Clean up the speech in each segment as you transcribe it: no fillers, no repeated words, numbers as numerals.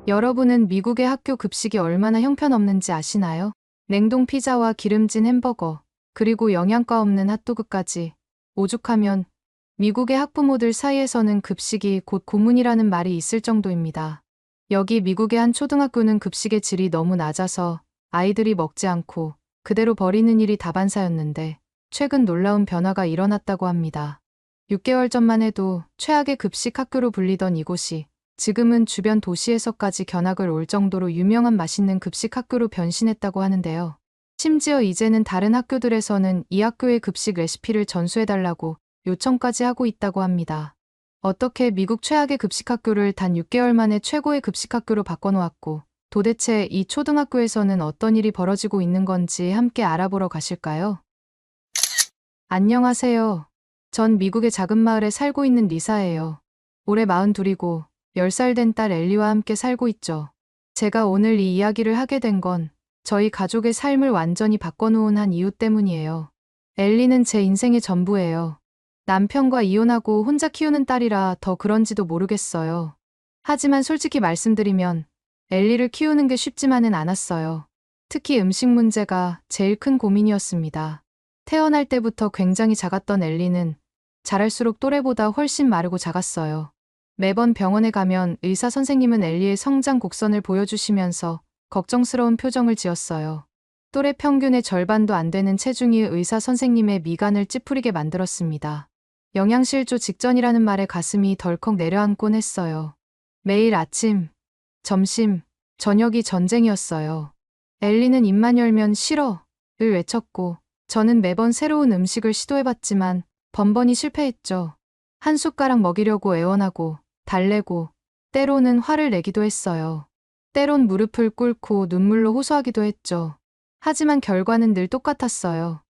여러분은 미국의 학교 급식이 얼마나 형편없는지 아시나요? 냉동 피자와 기름진 햄버거, 그리고 영양가 없는 핫도그까지. 오죽하면 미국의 학부모들 사이에서는 급식이 곧 고문이라는 말이 있을 정도입니다. 여기 미국의 한 초등학교는 급식의 질이 너무 낮아서 아이들이 먹지 않고 그대로 버리는 일이 다반사였는데 최근 놀라운 변화가 일어났다고 합니다. 6개월 전만 해도 최악의 급식 학교로 불리던 이곳이 지금은 주변 도시에서까지 견학을 올 정도로 유명한 맛있는 급식 학교로 변신했다고 하는데요. 심지어 이제는 다른 학교들에서는 이 학교의 급식 레시피를 전수해달라고 요청까지 하고 있다고 합니다. 어떻게 미국 최악의 급식 학교를 단 6개월 만에 최고의 급식 학교로 바꿔놓았고, 도대체 이 초등학교에서는 어떤 일이 벌어지고 있는 건지 함께 알아보러 가실까요? 안녕하세요. 전 미국의 작은 마을에 살고 있는 리사예요. 올해 42이고 10살 된 딸 엘리와 함께 살고 있죠. 제가 오늘 이 이야기를 하게 된 건 저희 가족의 삶을 완전히 바꿔놓은 한 이유 때문이에요. 엘리는 제 인생의 전부예요. 남편과 이혼하고 혼자 키우는 딸이라 더 그런지도 모르겠어요. 하지만 솔직히 말씀드리면 엘리를 키우는 게 쉽지만은 않았어요. 특히 음식 문제가 제일 큰 고민이었습니다. 태어날 때부터 굉장히 작았던 엘리는 자랄수록 또래보다 훨씬 마르고 작았어요. 매번 병원에 가면 의사 선생님은 엘리의 성장 곡선을 보여주시면서 걱정스러운 표정을 지었어요. 또래 평균의 절반도 안 되는 체중이 의사 선생님의 미간을 찌푸리게 만들었습니다. 영양실조 직전이라는 말에 가슴이 덜컥 내려앉곤 했어요. 매일 아침, 점심, 저녁이 전쟁이었어요. 엘리는 입만 열면 싫어를 외쳤고 저는 매번 새로운 음식을 시도해봤지만 번번이 실패했죠. 한 숟가락 먹이려고 애원하고 달래고 때로는 화를 내기도 했어요. 때론 무릎을 꿇고 눈물로 호소하기도 했죠. 하지만 결과는 늘 똑같았어요.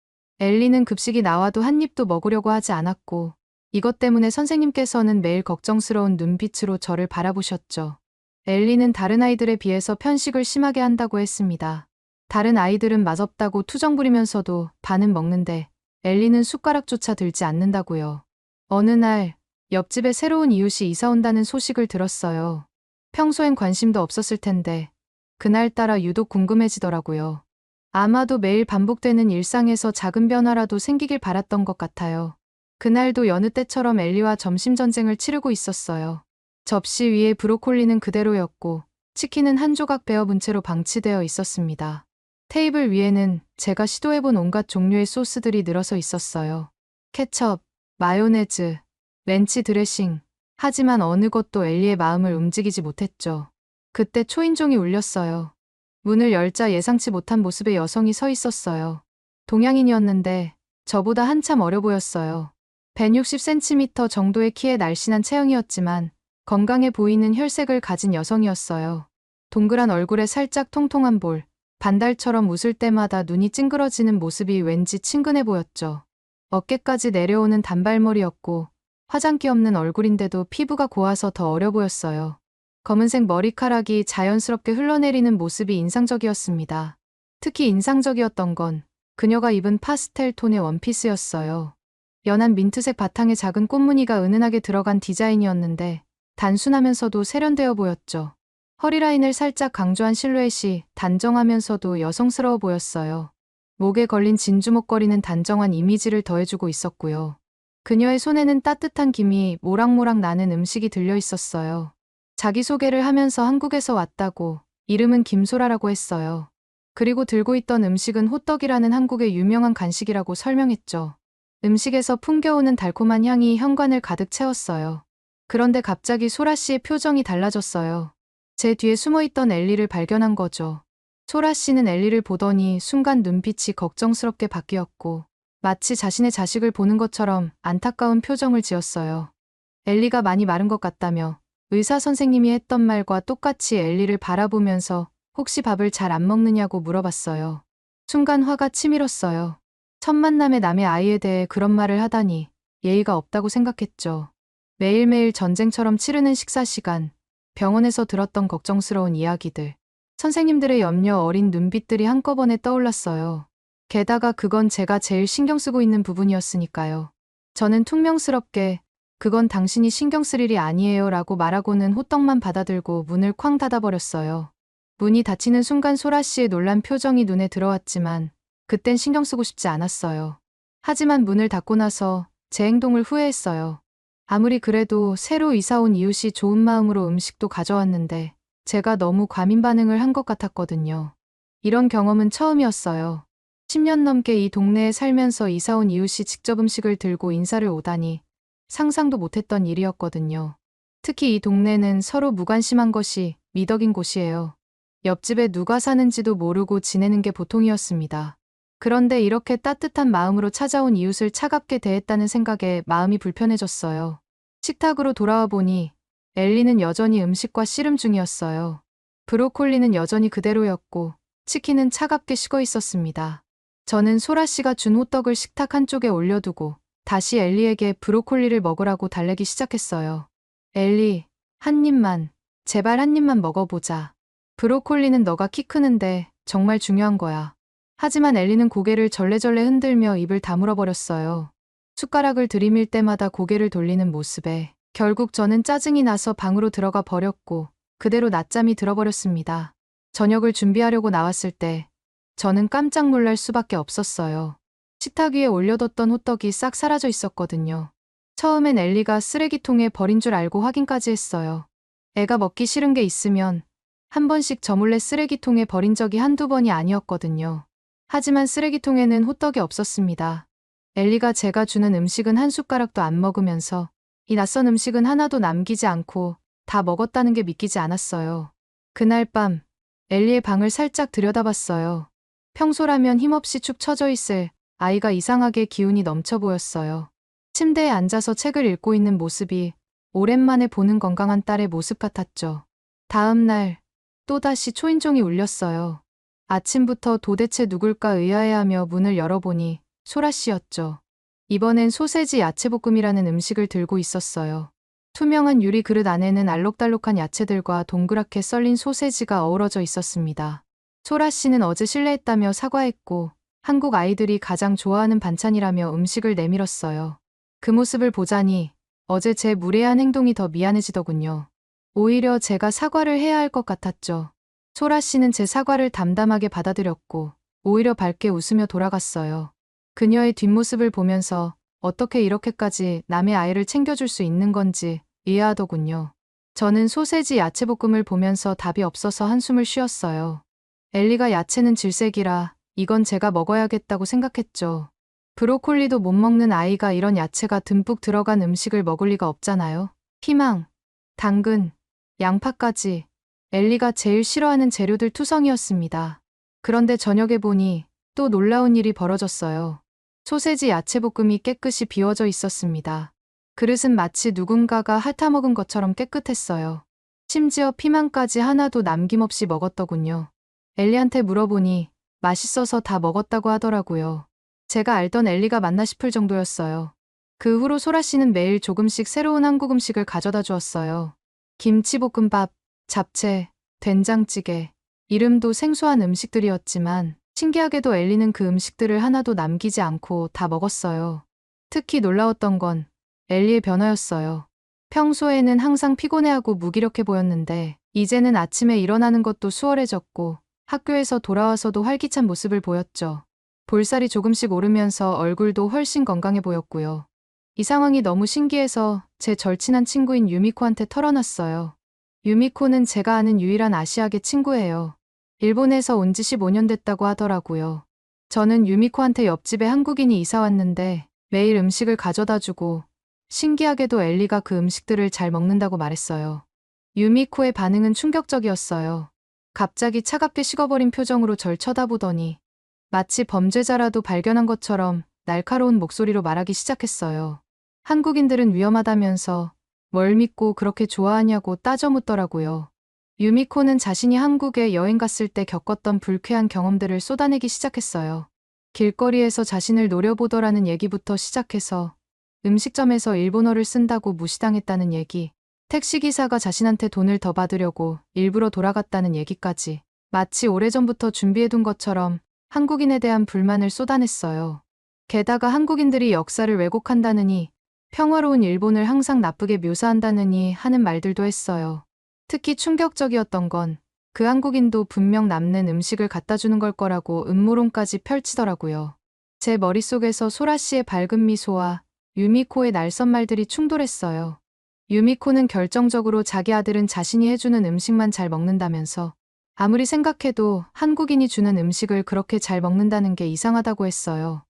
엘리는 급식이 나와도 한 입도 먹으려고 하지 않았고 이것 때문에 선생님께서는 매일 걱정스러운 눈빛으로 저를 바라보셨죠. 엘리는 다른 아이들에 비해서 편식을 심하게 한다고 했습니다. 다른 아이들은 맛없다고 투정 부리면서도 반은 먹는데 엘리는 숟가락조차 들지 않는다고요. 어느 날 옆집에 새로운 이웃이 이사 온다는 소식을 들었어요. 평소엔 관심도 없었을 텐데 그날따라 유독 궁금해지더라고요. 아마도 매일 반복되는 일상에서 작은 변화라도 생기길 바랐던 것 같아요. 그날도 여느 때처럼 엘리와 점심 전쟁을 치르고 있었어요. 접시 위에 브로콜리는 그대로였고 치킨은 한 조각 베어 분 채로 방치되어 있었습니다. 테이블 위에는 제가 시도해본 온갖 종류의 소스들이 늘어서 있었어요. 케첩, 마요네즈, 렌치 드레싱. 하지만 어느 것도 엘리의 마음을 움직이지 못했죠. 그때 초인종이 울렸어요. 문을 열자 예상치 못한 모습의 여성이 서 있었어요. 동양인이었는데 저보다 한참 어려 보였어요. 160cm 정도의 키에 날씬한 체형이었지만 건강해 보이는 혈색을 가진 여성이었어요. 동그란 얼굴에 살짝 통통한 볼, 반달처럼 웃을 때마다 눈이 찡그러지는 모습이 왠지 친근해 보였죠. 어깨까지 내려오는 단발머리였고 화장기 없는 얼굴인데도 피부가 고와서 더 어려 보였어요. 검은색 머리카락이 자연스럽게 흘러내리는 모습이 인상적이었습니다. 특히 인상적이었던 건 그녀가 입은 파스텔 톤의 원피스였어요. 연한 민트색 바탕에 작은 꽃무늬가 은은하게 들어간 디자인이었는데 단순하면서도 세련되어 보였죠. 허리라인을 살짝 강조한 실루엣이 단정하면서도 여성스러워 보였어요. 목에 걸린 진주 목걸이는 단정한 이미지를 더해주고 있었고요. 그녀의 손에는 따뜻한 김이 모락모락 나는 음식이 들려 있었어요. 자기소개를 하면서 한국에서 왔다고, 이름은 김소라라고 했어요. 그리고 들고 있던 음식은 호떡이라는 한국의 유명한 간식이라고 설명했죠. 음식에서 풍겨오는 달콤한 향이 현관을 가득 채웠어요. 그런데 갑자기 소라 씨의 표정이 달라졌어요. 제 뒤에 숨어있던 엘리를 발견한 거죠. 소라 씨는 엘리를 보더니 순간 눈빛이 걱정스럽게 바뀌었고 마치 자신의 자식을 보는 것처럼 안타까운 표정을 지었어요. 엘리가 많이 마른 것 같다며 의사 선생님이 했던 말과 똑같이 엘리를 바라보면서 혹시 밥을 잘 안 먹느냐고 물어봤어요. 순간 화가 치밀었어요. 첫 만남에 남의 아이에 대해 그런 말을 하다니 예의가 없다고 생각했죠. 매일매일 전쟁처럼 치르는 식사 시간, 병원에서 들었던 걱정스러운 이야기들, 선생님들의 염려 어린 눈빛들이 한꺼번에 떠올랐어요. 게다가 그건 제가 제일 신경 쓰고 있는 부분이었으니까요. 저는 퉁명스럽게 그건 당신이 신경 쓸 일이 아니에요 라고 말하고는 호떡만 받아들고 문을 쾅 닫아버렸어요. 문이 닫히는 순간 소라 씨의 놀란 표정이 눈에 들어왔지만 그땐 신경 쓰고 싶지 않았어요. 하지만 문을 닫고 나서 제 행동을 후회했어요. 아무리 그래도 새로 이사 온 이웃이 좋은 마음으로 음식도 가져왔는데 제가 너무 과민 반응을 한 것 같았거든요. 이런 경험은 처음이었어요. 10년 넘게 이 동네에 살면서 이사 온 이웃이 직접 음식을 들고 인사를 오다니 상상도 못했던 일이었거든요. 특히 이 동네는 서로 무관심한 것이 미덕인 곳이에요. 옆집에 누가 사는지도 모르고 지내는 게 보통이었습니다. 그런데 이렇게 따뜻한 마음으로 찾아온 이웃을 차갑게 대했다는 생각에 마음이 불편해졌어요. 식탁으로 돌아와 보니 엘리는 여전히 음식과 씨름 중이었어요. 브로콜리는 여전히 그대로였고 치킨은 차갑게 식어 있었습니다. 저는 소라 씨가 준 호떡을 식탁 한쪽에 올려두고 다시 엘리에게 브로콜리를 먹으라고 달래기 시작했어요. 엘리, 한 입만, 제발 한 입만 먹어보자. 브로콜리는 너가 키 크는데 정말 중요한 거야. 하지만 엘리는 고개를 절레절레 흔들며 입을 다물어 버렸어요. 숟가락을 들이밀 때마다 고개를 돌리는 모습에 결국 저는 짜증이 나서 방으로 들어가 버렸고 그대로 낮잠이 들어버렸습니다. 저녁을 준비하려고 나왔을 때 저는 깜짝 놀랄 수밖에 없었어요. 식탁 위에 올려뒀던 호떡이 싹 사라져 있었거든요. 처음엔 엘리가 쓰레기통에 버린 줄 알고 확인까지 했어요. 애가 먹기 싫은 게 있으면 한 번씩 저 몰래 쓰레기통에 버린 적이 한두 번이 아니었거든요. 하지만 쓰레기통에는 호떡이 없었습니다. 엘리가 제가 주는 음식은 한 숟가락도 안 먹으면서 이 낯선 음식은 하나도 남기지 않고 다 먹었다는 게 믿기지 않았어요. 그날 밤 엘리의 방을 살짝 들여다봤어요. 평소라면 힘없이 축 처져 있을 아이가 이상하게 기운이 넘쳐 보였어요. 침대에 앉아서 책을 읽고 있는 모습이 오랜만에 보는 건강한 딸의 모습 같았죠. 다음 날 또다시 초인종이 울렸어요. 아침부터 도대체 누굴까 의아해하며 문을 열어보니 소라 씨였죠. 이번엔 소세지 야채볶음이라는 음식을 들고 있었어요. 투명한 유리 그릇 안에는 알록달록한 야채들과 동그랗게 썰린 소세지가 어우러져 있었습니다. 소라 씨는 어제 실례했다며 사과했고 한국 아이들이 가장 좋아하는 반찬이라며 음식을 내밀었어요. 그 모습을 보자니 어제 제 무례한 행동이 더 미안해지더군요. 오히려 제가 사과를 해야 할 것 같았죠. 소라 씨는 제 사과를 담담하게 받아들였고 오히려 밝게 웃으며 돌아갔어요. 그녀의 뒷모습을 보면서 어떻게 이렇게까지 남의 아이를 챙겨줄 수 있는 건지 이해하더군요. 저는 소세지 야채볶음을 보면서 답이 없어서 한숨을 쉬었어요. 엘리가 야채는 질색이라 이건 제가 먹어야겠다고 생각했죠. 브로콜리도 못 먹는 아이가 이런 야채가 듬뿍 들어간 음식을 먹을 리가 없잖아요. 피망, 당근, 양파까지 엘리가 제일 싫어하는 재료들 투성이었습니다. 그런데 저녁에 보니 또 놀라운 일이 벌어졌어요. 소세지 야채볶음이 깨끗이 비워져 있었습니다. 그릇은 마치 누군가가 핥아먹은 것처럼 깨끗했어요. 심지어 피망까지 하나도 남김없이 먹었더군요. 엘리한테 물어보니 맛있어서 다 먹었다고 하더라고요. 제가 알던 엘리가 맞나 싶을 정도였어요. 그 후로 소라 씨는 매일 조금씩 새로운 한국 음식을 가져다 주었어요. 김치볶음밥, 잡채, 된장찌개, 이름도 생소한 음식들이었지만 신기하게도 엘리는 그 음식들을 하나도 남기지 않고 다 먹었어요. 특히 놀라웠던 건 엘리의 변화였어요. 평소에는 항상 피곤해하고 무기력해 보였는데 이제는 아침에 일어나는 것도 수월해졌고 학교에서 돌아와서도 활기찬 모습을 보였죠. 볼살이 조금씩 오르면서 얼굴도 훨씬 건강해 보였고요. 이 상황이 너무 신기해서 제 절친한 친구인 유미코한테 털어놨어요. 유미코는 제가 아는 유일한 아시아계 친구예요. 일본에서 온 지 15년 됐다고 하더라고요. 저는 유미코한테 옆집에 한국인이 이사 왔는데 매일 음식을 가져다 주고 신기하게도 엘리가 그 음식들을 잘 먹는다고 말했어요. 유미코의 반응은 충격적이었어요. 갑자기 차갑게 식어버린 표정으로 절 쳐다보더니 마치 범죄자라도 발견한 것처럼 날카로운 목소리로 말하기 시작했어요. 한국인들은 위험하다면서 뭘 믿고 그렇게 좋아하냐고 따져 묻더라고요. 유미코는 자신이 한국에 여행 갔을 때 겪었던 불쾌한 경험들을 쏟아내기 시작했어요. 길거리에서 자신을 노려보더라는 얘기부터 시작해서 음식점에서 일본어를 쓴다고 무시당했다는 얘기, 택시기사가 자신한테 돈을 더 받으려고 일부러 돌아갔다는 얘기까지 마치 오래전부터 준비해둔 것처럼 한국인에 대한 불만을 쏟아냈어요. 게다가 한국인들이 역사를 왜곡한다느니 평화로운 일본을 항상 나쁘게 묘사한다느니 하는 말들도 했어요. 특히 충격적이었던 건 그 한국인도 분명 남는 음식을 갖다 주는 걸 거라고 음모론까지 펼치더라고요. 제 머릿속에서 소라 씨의 밝은 미소와 유미코의 날선 말들이 충돌했어요. 유미코는 결정적으로 자기 아들은 자신이 해주는 음식만 잘 먹는다면서 아무리 생각해도 한국인이 주는 음식을 그렇게 잘 먹는다는 게 이상하다고 했어요.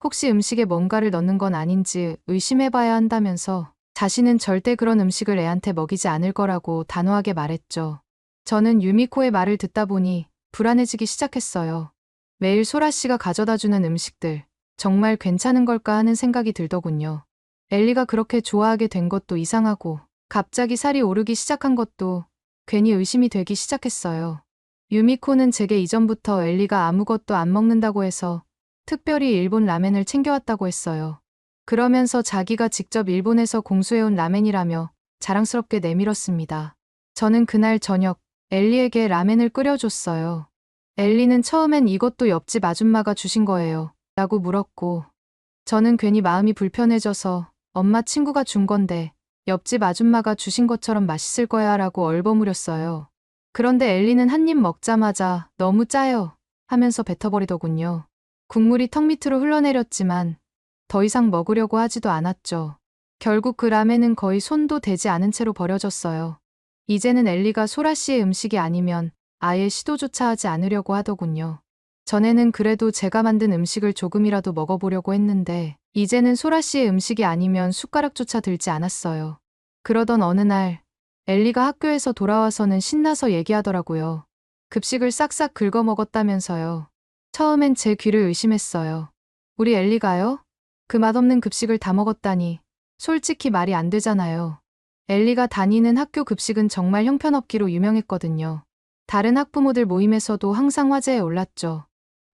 혹시 음식에 뭔가를 넣는 건 아닌지 의심해봐야 한다면서 자신은 절대 그런 음식을 애한테 먹이지 않을 거라고 단호하게 말했죠. 저는 유미코의 말을 듣다 보니 불안해지기 시작했어요. 매일 소라 씨가 가져다 주는 음식들, 정말 괜찮은 걸까 하는 생각이 들더군요. 엘리가 그렇게 좋아하게 된 것도 이상하고 갑자기 살이 오르기 시작한 것도 괜히 의심이 되기 시작했어요. 유미코는 제게 이전부터 엘리가 아무것도 안 먹는다고 해서 특별히 일본 라멘을 챙겨왔다고 했어요. 그러면서 자기가 직접 일본에서 공수해온 라멘이라며 자랑스럽게 내밀었습니다. 저는 그날 저녁 엘리에게 라멘을 끓여줬어요. 엘리는 처음엔 이것도 옆집 아줌마가 주신 거예요 라고 물었고 저는 괜히 마음이 불편해져서 엄마 친구가 준 건데 옆집 아줌마가 주신 것처럼 맛있을 거야 라고 얼버무렸어요. 그런데 엘리는 한 입 먹자마자 너무 짜요 하면서 뱉어버리더군요. 국물이 턱 밑으로 흘러내렸지만 더 이상 먹으려고 하지도 않았죠. 결국 그 라멘은 거의 손도 대지 않은 채로 버려졌어요. 이제는 엘리가 소라 씨의 음식이 아니면 아예 시도조차 하지 않으려고 하더군요. 전에는 그래도 제가 만든 음식을 조금이라도 먹어보려고 했는데 이제는 소라 씨의 음식이 아니면 숟가락조차 들지 않았어요. 그러던 어느 날 엘리가 학교에서 돌아와서는 신나서 얘기하더라고요. 급식을 싹싹 긁어 먹었다면서요. 처음엔 제 귀를 의심했어요. 우리 엘리가요? 그 맛없는 급식을 다 먹었다니 솔직히 말이 안 되잖아요. 엘리가 다니는 학교 급식은 정말 형편없기로 유명했거든요. 다른 학부모들 모임에서도 항상 화제에 올랐죠.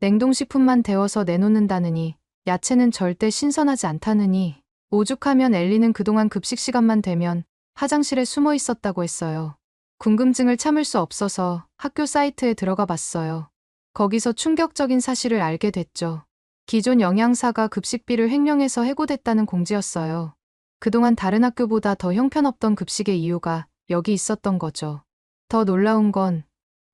냉동식품만 데워서 내놓는다느니 야채는 절대 신선하지 않다느니 오죽하면 엘리는 그동안 급식 시간만 되면 화장실에 숨어 있었다고 했어요. 궁금증을 참을 수 없어서 학교 사이트에 들어가 봤어요. 거기서 충격적인 사실을 알게 됐죠. 기존 영양사가 급식비를 횡령해서 해고됐다는 공지였어요. 그동안 다른 학교보다 더 형편없던 급식의 이유가 여기 있었던 거죠. 더 놀라운 건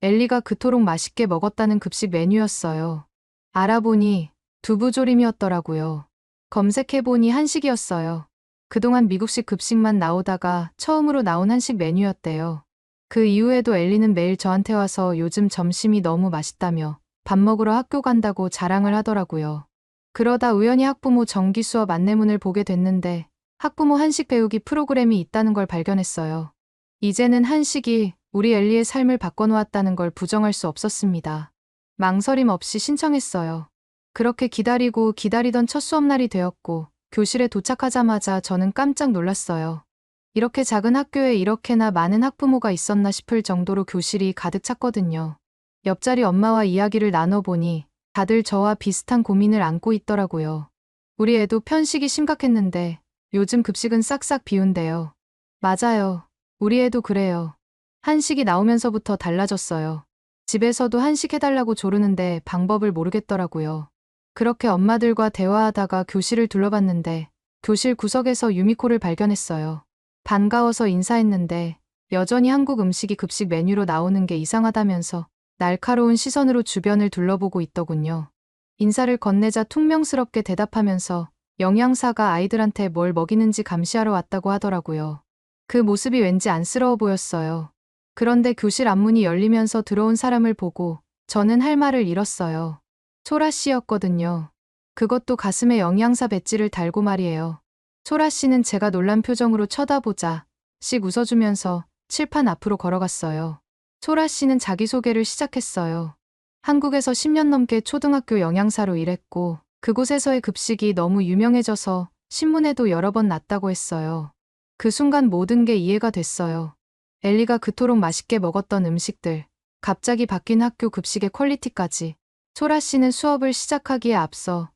엘리가 그토록 맛있게 먹었다는 급식 메뉴였어요. 알아보니 두부조림이었더라고요. 검색해보니 한식이었어요. 그동안 미국식 급식만 나오다가 처음으로 나온 한식 메뉴였대요. 그 이후에도 엘리는 매일 저한테 와서 요즘 점심이 너무 맛있다며 밥 먹으러 학교 간다고 자랑을 하더라고요. 그러다 우연히 학부모 정기 수업 안내문을 보게 됐는데 학부모 한식 배우기 프로그램이 있다는 걸 발견했어요. 이제는 한식이 우리 엘리의 삶을 바꿔놓았다는 걸 부정할 수 없었습니다. 망설임 없이 신청했어요. 그렇게 기다리고 기다리던 첫 수업날이 되었고 교실에 도착하자마자 저는 깜짝 놀랐어요. 이렇게 작은 학교에 이렇게나 많은 학부모가 있었나 싶을 정도로 교실이 가득 찼거든요. 옆자리 엄마와 이야기를 나눠보니 다들 저와 비슷한 고민을 안고 있더라고요. 우리 애도 편식이 심각했는데 요즘 급식은 싹싹 비운대요. 맞아요. 우리 애도 그래요. 한식이 나오면서부터 달라졌어요. 집에서도 한식 해달라고 조르는데 방법을 모르겠더라고요. 그렇게 엄마들과 대화하다가 교실을 둘러봤는데 교실 구석에서 유미코를 발견했어요. 반가워서 인사했는데 여전히 한국 음식이 급식 메뉴로 나오는 게 이상하다면서 날카로운 시선으로 주변을 둘러보고 있더군요. 인사를 건네자 퉁명스럽게 대답하면서 영양사가 아이들한테 뭘 먹이는지 감시하러 왔다고 하더라고요. 그 모습이 왠지 안쓰러워 보였어요. 그런데 교실 앞문이 열리면서 들어온 사람을 보고 저는 할 말을 잃었어요. 소라 씨였거든요. 그것도 가슴에 영양사 배지를 달고 말이에요. 소라 씨는 제가 놀란 표정으로 쳐다보자 씩 웃어주면서 칠판 앞으로 걸어갔어요. 소라 씨는 자기소개를 시작했어요. 한국에서 10년 넘게 초등학교 영양사로 일했고 그곳에서의 급식이 너무 유명해져서 신문에도 여러 번 났다고 했어요. 그 순간 모든 게 이해가 됐어요. 엘리가 그토록 맛있게 먹었던 음식들, 갑자기 바뀐 학교 급식의 퀄리티까지. 소라 씨는 수업을 시작하기에 앞서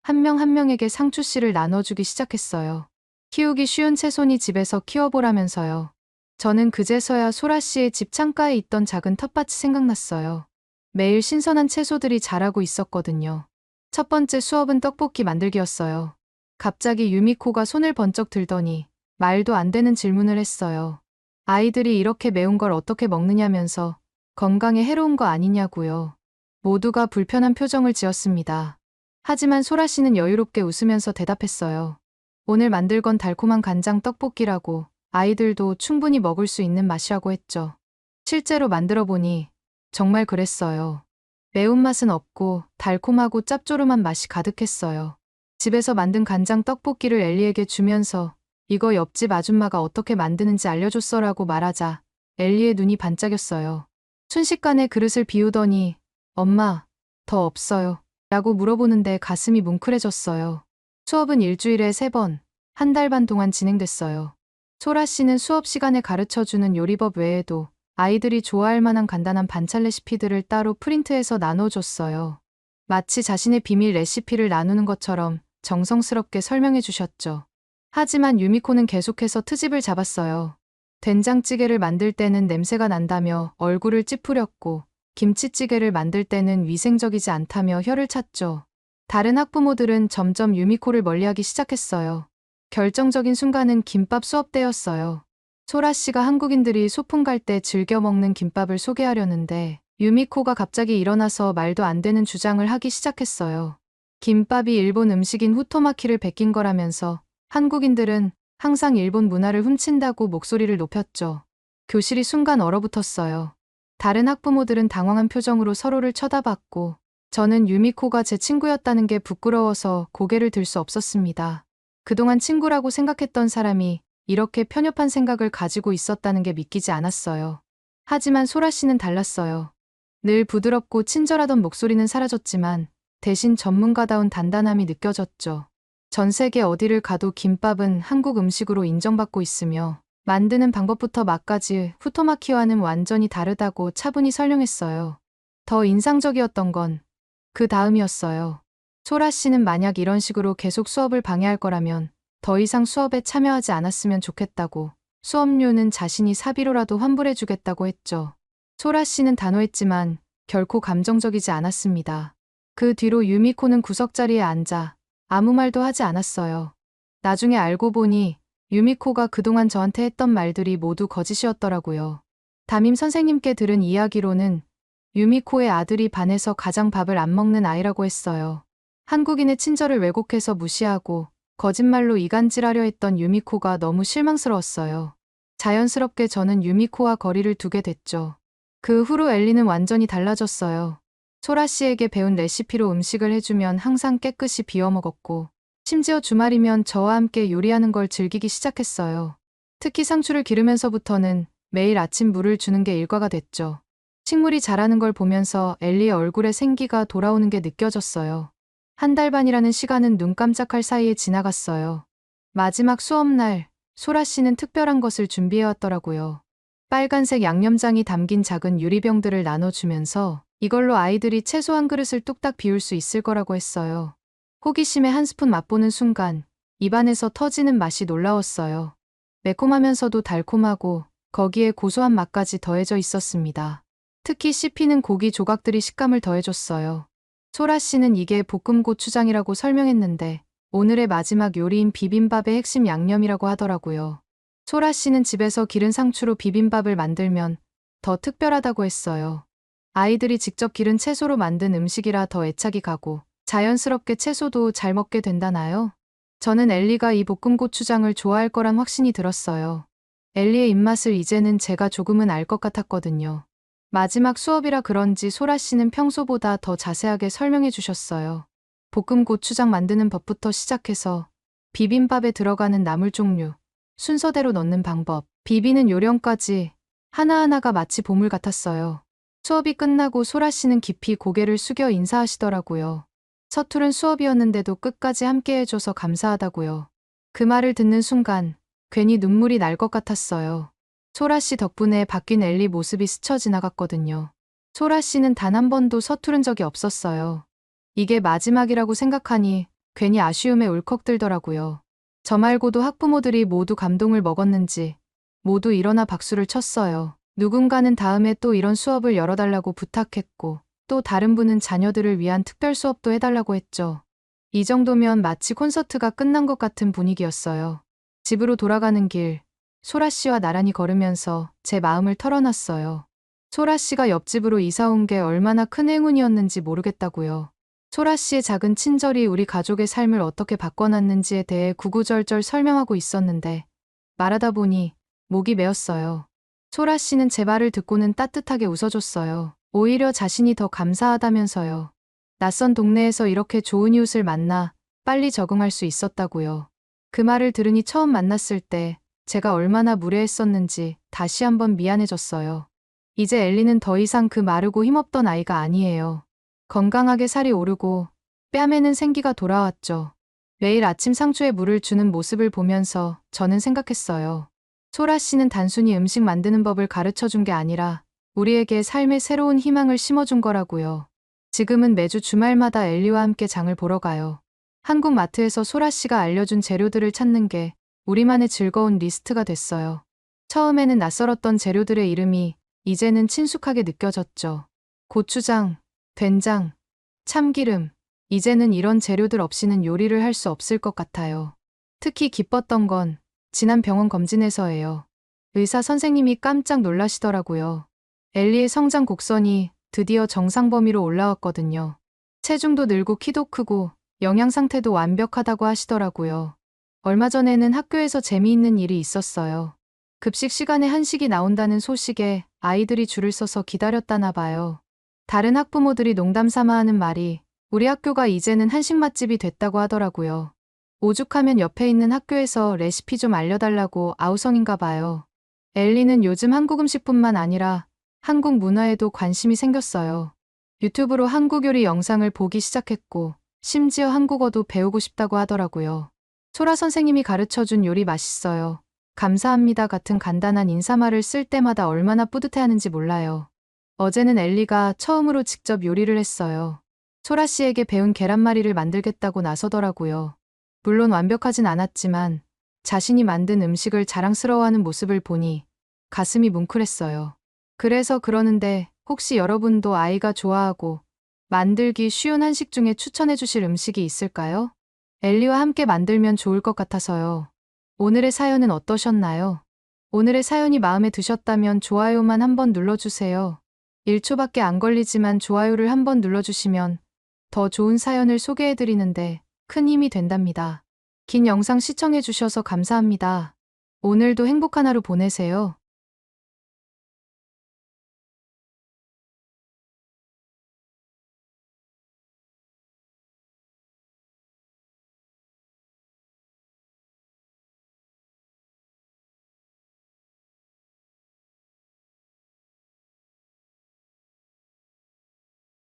한 명 한 명에게 상추씨를 나눠주기 시작했어요. 키우기 쉬운 채소니 집에서 키워보라면서요. 저는 그제서야 소라 씨의 집 창가에 있던 작은 텃밭이 생각났어요. 매일 신선한 채소들이 자라고 있었거든요. 첫 번째 수업은 떡볶이 만들기였어요. 갑자기 유미코가 손을 번쩍 들더니 말도 안 되는 질문을 했어요. 아이들이 이렇게 매운 걸 어떻게 먹느냐면서 건강에 해로운 거 아니냐고요. 모두가 불편한 표정을 지었습니다. 하지만 소라 씨는 여유롭게 웃으면서 대답했어요. 오늘 만들 건 달콤한 간장 떡볶이라고 아이들도 충분히 먹을 수 있는 맛이라고 했죠. 실제로 만들어 보니 정말 그랬어요. 매운맛은 없고 달콤하고 짭조름한 맛이 가득했어요. 집에서 만든 간장 떡볶이를 엘리에게 주면서 이거 옆집 아줌마가 어떻게 만드는지 알려줬어라고 말하자 엘리의 눈이 반짝였어요. 순식간에 그릇을 비우더니 엄마, 더 없어요. 라고 물어보는데 가슴이 뭉클해졌어요. 수업은 일주일에 3번, 한 달 반 동안 진행됐어요. 소라 씨는 수업 시간에 가르쳐주는 요리법 외에도 아이들이 좋아할 만한 간단한 반찬 레시피들을 따로 프린트해서 나눠줬어요. 마치 자신의 비밀 레시피를 나누는 것처럼 정성스럽게 설명해 주셨죠. 하지만 유미코는 계속해서 트집을 잡았어요. 된장찌개를 만들 때는 냄새가 난다며 얼굴을 찌푸렸고 김치찌개를 만들 때는 위생적이지 않다며 혀를 찼죠. 다른 학부모들은 점점 유미코를 멀리하기 시작했어요. 결정적인 순간은 김밥 수업 때였어요. 소라 씨가 한국인들이 소풍 갈 때 즐겨 먹는 김밥을 소개하려는데 유미코가 갑자기 일어나서 말도 안 되는 주장을 하기 시작했어요. 김밥이 일본 음식인 후토마키를 베낀 거라면서 한국인들은 항상 일본 문화를 훔친다고 목소리를 높였죠. 교실이 순간 얼어붙었어요. 다른 학부모들은 당황한 표정으로 서로를 쳐다봤고 저는 유미코가 제 친구였다는 게 부끄러워서 고개를 들 수 없었습니다. 그동안 친구라고 생각했던 사람이 이렇게 편협한 생각을 가지고 있었다는 게 믿기지 않았어요. 하지만 소라 씨는 달랐어요. 늘 부드럽고 친절하던 목소리는 사라졌지만 대신 전문가다운 단단함이 느껴졌죠. 전 세계 어디를 가도 김밥은 한국 음식으로 인정받고 있으며 만드는 방법부터 맛까지 후토마키와는 완전히 다르다고 차분히 설명했어요. 더 인상적이었던 건 그 다음이었어요. 소라 씨는 만약 이런 식으로 계속 수업을 방해할 거라면 더 이상 수업에 참여하지 않았으면 좋겠다고 수업료는 자신이 사비로라도 환불해주겠다고 했죠. 소라 씨는 단호했지만 결코 감정적이지 않았습니다. 그 뒤로 유미코는 구석자리에 앉아 아무 말도 하지 않았어요. 나중에 알고 보니 유미코가 그동안 저한테 했던 말들이 모두 거짓이었더라고요. 담임 선생님께 들은 이야기로는 유미코의 아들이 반에서 가장 밥을 안 먹는 아이라고 했어요. 한국인의 친절을 왜곡해서 무시하고 거짓말로 이간질하려 했던 유미코가 너무 실망스러웠어요. 자연스럽게 저는 유미코와 거리를 두게 됐죠. 그 후로 엘리는 완전히 달라졌어요. 소라 씨에게 배운 레시피로 음식을 해주면 항상 깨끗이 비워 먹었고 심지어 주말이면 저와 함께 요리하는 걸 즐기기 시작했어요. 특히 상추를 기르면서부터는 매일 아침 물을 주는 게 일과가 됐죠. 식물이 자라는 걸 보면서 엘리의 얼굴에 생기가 돌아오는 게 느껴졌어요. 한 달 반이라는 시간은 눈 깜짝할 사이에 지나갔어요. 마지막 수업날, 소라 씨는 특별한 것을 준비해왔더라고요. 빨간색 양념장이 담긴 작은 유리병들을 나눠주면서 이걸로 아이들이 채소 한 그릇을 뚝딱 비울 수 있을 거라고 했어요. 호기심에 한 스푼 맛보는 순간 입안에서 터지는 맛이 놀라웠어요. 매콤하면서도 달콤하고 거기에 고소한 맛까지 더해져 있었습니다. 특히 씹히는 고기 조각들이 식감을 더해줬어요. 소라 씨는 이게 볶음 고추장이라고 설명했는데 오늘의 마지막 요리인 비빔밥의 핵심 양념이라고 하더라고요. 소라 씨는 집에서 기른 상추로 비빔밥을 만들면 더 특별하다고 했어요. 아이들이 직접 기른 채소로 만든 음식이라 더 애착이 가고 자연스럽게 채소도 잘 먹게 된다나요? 저는 엘리가 이 볶음 고추장을 좋아할 거란 확신이 들었어요. 엘리의 입맛을 이제는 제가 조금은 알 것 같았거든요. 마지막 수업이라 그런지 소라 씨는 평소보다 더 자세하게 설명해 주셨어요. 볶음 고추장 만드는 법부터 시작해서 비빔밥에 들어가는 나물 종류, 순서대로 넣는 방법, 비비는 요령까지 하나하나가 마치 보물 같았어요. 수업이 끝나고 소라 씨는 깊이 고개를 숙여 인사하시더라고요. 서투른 수업이었는데도 끝까지 함께 해줘서 감사하다고요. 그 말을 듣는 순간 괜히 눈물이 날 것 같았어요. 소라 씨 덕분에 바뀐 엘리 모습이 스쳐 지나갔거든요. 소라 씨는 단 한 번도 서투른 적이 없었어요. 이게 마지막이라고 생각하니 괜히 아쉬움에 울컥들더라고요. 저 말고도 학부모들이 모두 감동을 먹었는지 모두 일어나 박수를 쳤어요. 누군가는 다음에 또 이런 수업을 열어달라고 부탁했고 또 다른 분은 자녀들을 위한 특별 수업도 해달라고 했죠. 이 정도면 마치 콘서트가 끝난 것 같은 분위기였어요. 집으로 돌아가는 길, 소라 씨와 나란히 걸으면서 제 마음을 털어놨어요. 소라 씨가 옆집으로 이사 온 게 얼마나 큰 행운이었는지 모르겠다고요. 소라 씨의 작은 친절이 우리 가족의 삶을 어떻게 바꿔놨는지에 대해 구구절절 설명하고 있었는데 말하다 보니 목이 메었어요. 소라 씨는 제 말을 듣고는 따뜻하게 웃어줬어요. 오히려 자신이 더 감사하다면서요. 낯선 동네에서 이렇게 좋은 이웃을 만나 빨리 적응할 수 있었다고요. 그 말을 들으니 처음 만났을 때 제가 얼마나 무례했었는지 다시 한번 미안해졌어요. 이제 엘리는 더 이상 그 마르고 힘없던 아이가 아니에요. 건강하게 살이 오르고 뺨에는 생기가 돌아왔죠. 매일 아침 상추에 물을 주는 모습을 보면서 저는 생각했어요. 소라 씨는 단순히 음식 만드는 법을 가르쳐 준 게 아니라 우리에게 삶의 새로운 희망을 심어준 거라고요. 지금은 매주 주말마다 엘리와 함께 장을 보러 가요. 한국 마트에서 소라 씨가 알려준 재료들을 찾는 게 우리만의 즐거운 리스트가 됐어요. 처음에는 낯설었던 재료들의 이름이 이제는 친숙하게 느껴졌죠. 고추장, 된장, 참기름. 이제는 이런 재료들 없이는 요리를 할 수 없을 것 같아요. 특히 기뻤던 건 지난 병원 검진에서예요. 의사 선생님이 깜짝 놀라시더라고요. 엘리의 성장 곡선이 드디어 정상 범위로 올라왔거든요. 체중도 늘고 키도 크고 영양 상태도 완벽하다고 하시더라고요. 얼마 전에는 학교에서 재미있는 일이 있었어요. 급식 시간에 한식이 나온다는 소식에 아이들이 줄을 서서 기다렸다나 봐요. 다른 학부모들이 농담 삼아 하는 말이 우리 학교가 이제는 한식 맛집이 됐다고 하더라고요. 오죽하면 옆에 있는 학교에서 레시피 좀 알려달라고 아우성인가 봐요. 엘리는 요즘 한국 음식뿐만 아니라 한국 문화에도 관심이 생겼어요. 유튜브로 한국 요리 영상을 보기 시작했고 심지어 한국어도 배우고 싶다고 하더라고요. 소라 선생님이 가르쳐준 요리 맛있어요. 감사합니다 같은 간단한 인사말을 쓸 때마다 얼마나 뿌듯해하는지 몰라요. 어제는 엘리가 처음으로 직접 요리를 했어요. 소라 씨에게 배운 계란말이를 만들겠다고 나서더라고요. 물론 완벽하진 않았지만 자신이 만든 음식을 자랑스러워하는 모습을 보니 가슴이 뭉클했어요. 그래서 그러는데 혹시 여러분도 아이가 좋아하고 만들기 쉬운 한식 중에 추천해 주실 음식이 있을까요? 엘리와 함께 만들면 좋을 것 같아서요. 오늘의 사연은 어떠셨나요? 오늘의 사연이 마음에 드셨다면 좋아요만 한번 눌러주세요. 1초밖에 안 걸리지만 좋아요를 한번 눌러주시면 더 좋은 사연을 소개해드리는데 큰 힘이 된답니다. 긴 영상 시청해주셔서 감사합니다. 오늘도 행복한 하루 보내세요.